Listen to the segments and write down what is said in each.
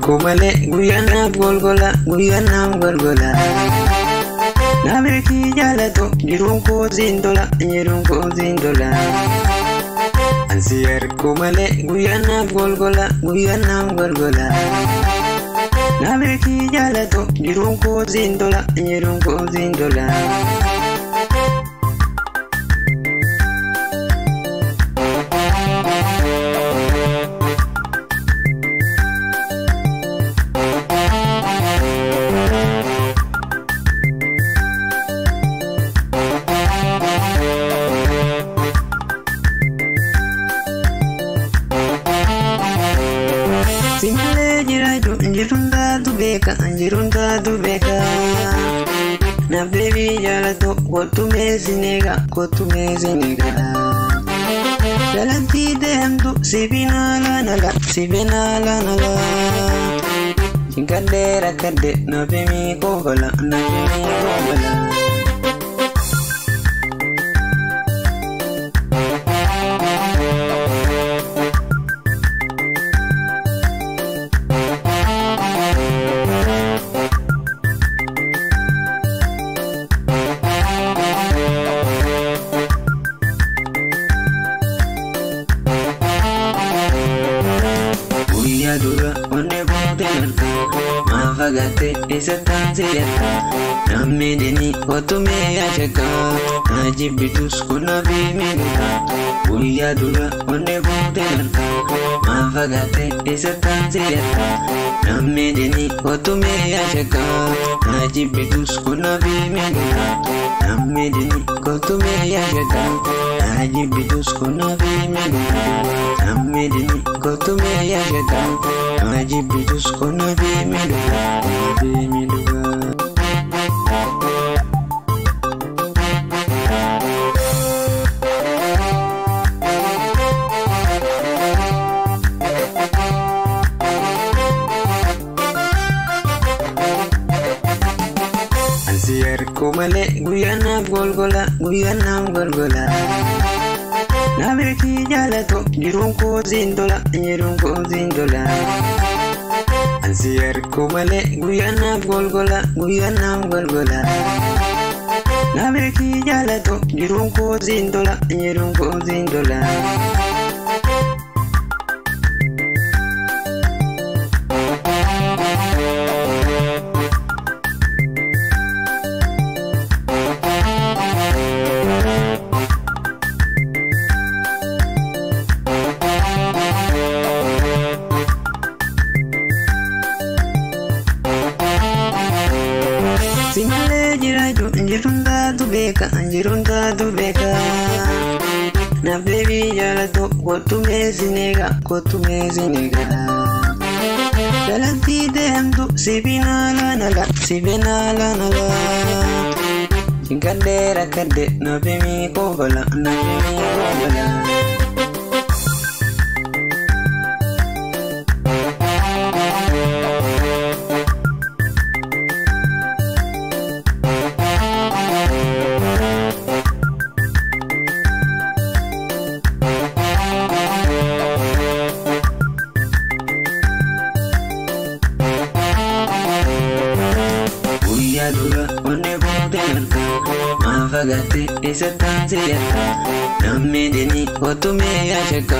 kumale guyana golgola guyana golgola Nabeki jalato jirunko zindola Ansier kumale guyana golgola Nabeki jalato jirunko zindola Simale jiraju jirunda dubeka Na baby jalato kotume zinega Jalati demdu sibina la Chinkadera kade na bemi kogola Dura onne bodenarka mafagate isatanziyata namedeni kotume yashaka najibitus kuna biminuka Uya dura onne bodenarka mafagate isatanziyata namedeni kotume yashaka najibitus kuna biminuka namedeni kotume yashaka najibitus kuna biminuka namedeni kotume yashaka najibitus kuna biminuka Ansier kumale guyana golgola Nabeki jalato jirunko zindola Ansier kumale guyana golgola Nabeki jalato jirunko zindola Simale jiraju jirunda dubeka Na baby jalato kotume zinega Jalati demdu sibina la Chinkadera kade na bemi kogola Dura onne bodenarka mafagate isatanziyata namedeni kotume yashaka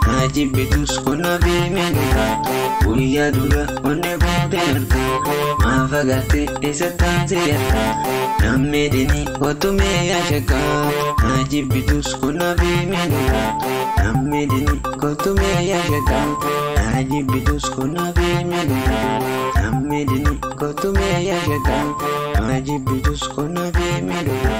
najibitus kuna biminuka Uya dura onne bodenarka mafagate isatanziyata namedeni kotume yashaka najibitus kuna biminuka namedeni kotume yashaka najibitus kuna biminuka namedeni kotume yashaka najibitus kuna biminuka